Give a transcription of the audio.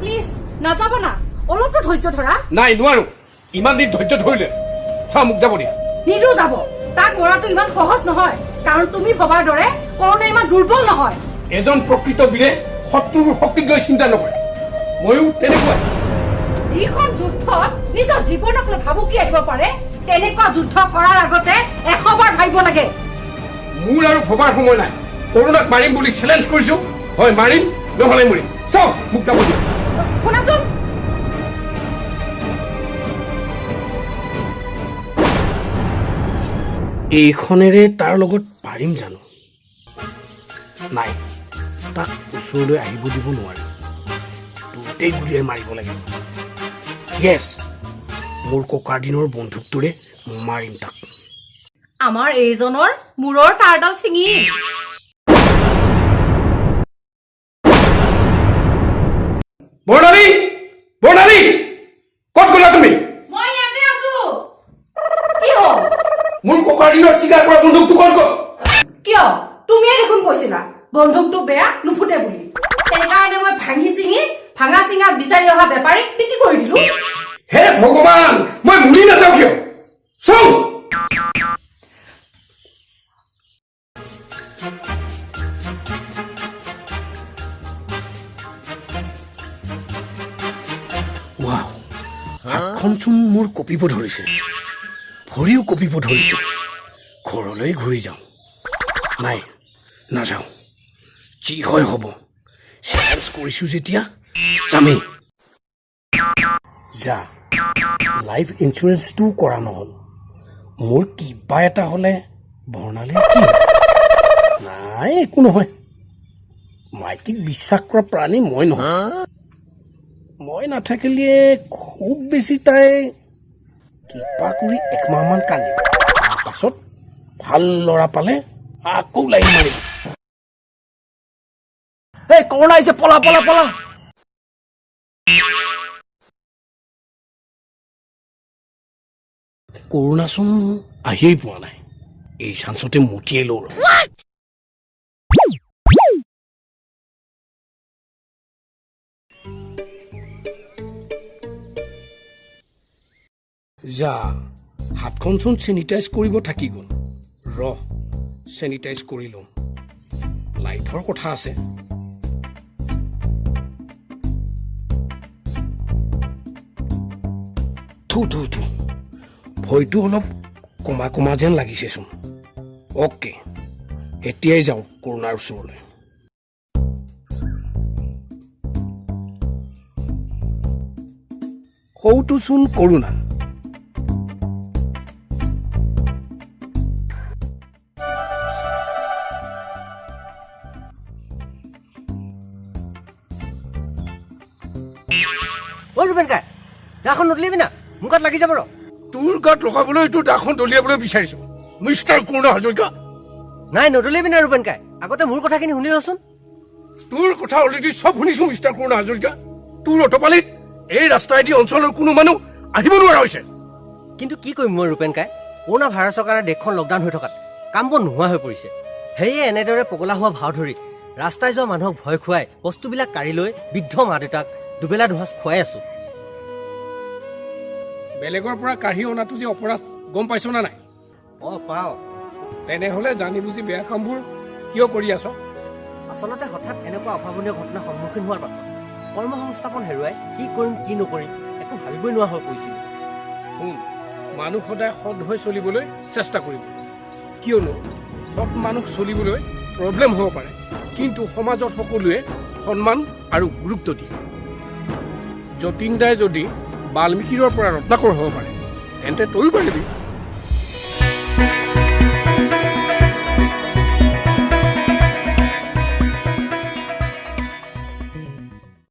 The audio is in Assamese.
প্লিজ নাযাব না অলপটো ধৈৰ্য ধৰা নাই নোৱাৰো ইমান দিন ধৈৰ্য ধৰিলে চা মোক যাব দিয়া নিলু যাব তাক মৰাটো ইমান সহজ নহয় কাৰণ তুমি ভবাৰ দৰে কৰোণা ইমান দুৰ্বল নহয় এজন প্ৰকৃত বীৰে শত্ৰুৰ শক্তিক লৈ চিন্তা নকৰে ময়ো তেনেকুৱা যিখন যুদ্ধত নিজৰ জীৱনক লৈ ভাবুকি আহিব পাৰে তেনেকুৱা যুদ্ধ কৰাৰ আগতে 100 বাৰ ভাবিব লাগে মোৰ আৰু ভবাৰ সময় নাই কৰোণাক মাৰিম বুলি চেলেঞ্জ কৰিছো হয় মাৰিম নহলে মৰিম চাও মোক যাব দিয়া শুনাচোন এইখনেৰে তাৰ লগত পাৰিম জানো নাই তাক ওচৰলৈ আহিব দিব নোৱাৰিম দুটাই গুলিয়াই মাৰিব লাগিব য়েছ মোৰ ককাৰ দিনৰ বন্ধুকটোৰে মাৰিম তাক আমাৰ এইজনৰ মূৰৰ তাঁৰডাল ছিঙি বৰ্ণালী বৰ্ণালী ক'ত গ'লা তুমি মই ইয়াতে আছো কি হ'ল মোৰ ককাৰ দিনৰ চিকাৰ কৰা বন্ধুকটো ক'ত গ'ল কিয় তুমিয়ে দেখোন কৈছিলা বন্ধুকটো বেয়া নুফুটে বুলি সেইকাৰণে মই ভাঙা চিঙা বিচাৰি অহা বেপাৰীক বিক্ৰী কৰি দিলো হে ভগৱান মই মৰি নাযাওঁ কিয় চল ৱাও হাতখনচোন মোৰ কঁপিব ধৰিছে ভৰিও কঁপিব ধৰিছে ঘৰলৈ ঘূৰি যাওঁ নাই নাযাওঁ যি হয় হ'ব চেলেঞ্জ কৰিছোঁ যেতিয়া যামেই যা লাইফ ইঞ্চুৰেঞ্চটোও কৰা নহ'ল মোৰ কিবা এটা হ'লে বৰ্ণালীৰ কি নাই একো নহয় মাইকীক বিশ্বাস কৰা প্ৰাণী মই নহয় মই নাথাকিলে খুব বেছি তাই কিবা কৰি 1 মাহমান কান্দিব তাৰ পাছত ভাল ল'ৰা পালে আকৌ লাইন মাৰিম এই কৰোণা আহিছে পলা পলা পলা কৰোণাচোন আহিয়েই পোৱা নাই এই চান্সতে মুঠিয়াই লওঁ যা হাতখনচোন চেনিটাইজ কৰিব থাকি গ'ল চেনিটাইজ কৰি লওঁ লাইফৰ কথা আছে ভয়টো অলপ কমা যেন লাগিছেচোন অ'কে এতিয়াই যাওঁ কৰোণাৰ ওচৰলৈ সৌটোচোন কৰোণা ৰূপেন কাই দাখন নদলিবি না মোৰ গাত লাগি যাব ৰ তোৰ গাত লগাবলৈ এইটো দাখন দলিয়াবলৈ বিচাৰিছো মিষ্টাৰ কৰোণা হাজৰিকা নাই নদলিবি না ৰূপেন কাই আগতে মোৰ কথাখিনি শুনি লচোন তোৰ কথা অলৰেডি চব শুনিছো মিষ্টাৰ কৰোণা হাজৰিকা তোৰ অটপালিত এই ৰাস্তাইদি অঞ্চলৰ কোনো মানুহ আহিব নোৱাৰা হৈছে কিন্তু কি কৰিম মই ৰূপেন কাই কৰোণা ভাইৰাছৰ কাৰণে দেশখন লকডাউন হৈ থকাত কাম বন নোহোৱা হৈ পৰিছে সেয়ে এনেদৰে পগলা হোৱা ভাও ধৰি ৰাস্তাই যোৱা মানুহক ভয় খুৱাই বস্তুবিলাক কাঢ়ি লৈ বৃদ্ধ মা দেউতাক দুবেলা দুসাঁজ খুৱাই আছো বেলেগৰ পৰা কাঢ়ি অনাটো যে অপৰাধ গম পাইছ না নাই পাওঁ তেনেহ'লে জানি বুজি বেয়া কামবোৰ কিয় কৰি আছ আচলতে হঠাৎ এনেকুৱা অভাৱনীয় ঘটনাৰ সন্মুখীন হোৱাৰ পাছত কৰ্ম সংস্থাপন হেৰুৱাই কি কৰিম কি নকৰিম একো ভাবিবই নোৱাৰা হৈ পৰিছিল মানুহ সদায় সৎ হৈ চলিবলৈ চেষ্টা কৰিব কিয়নো সৎ মানুহ চলিবলৈ প্ৰব্লেম হ'ব পাৰে কিন্তু সমাজত সকলোৱে সন্মান আৰু গুৰুত্ব দিয়ে যতীন দাই যদি বাল্মীকিৰ পৰা ৰত্নাকৰ হ'ব পাৰে তেন্তে তয়ো পাৰিবি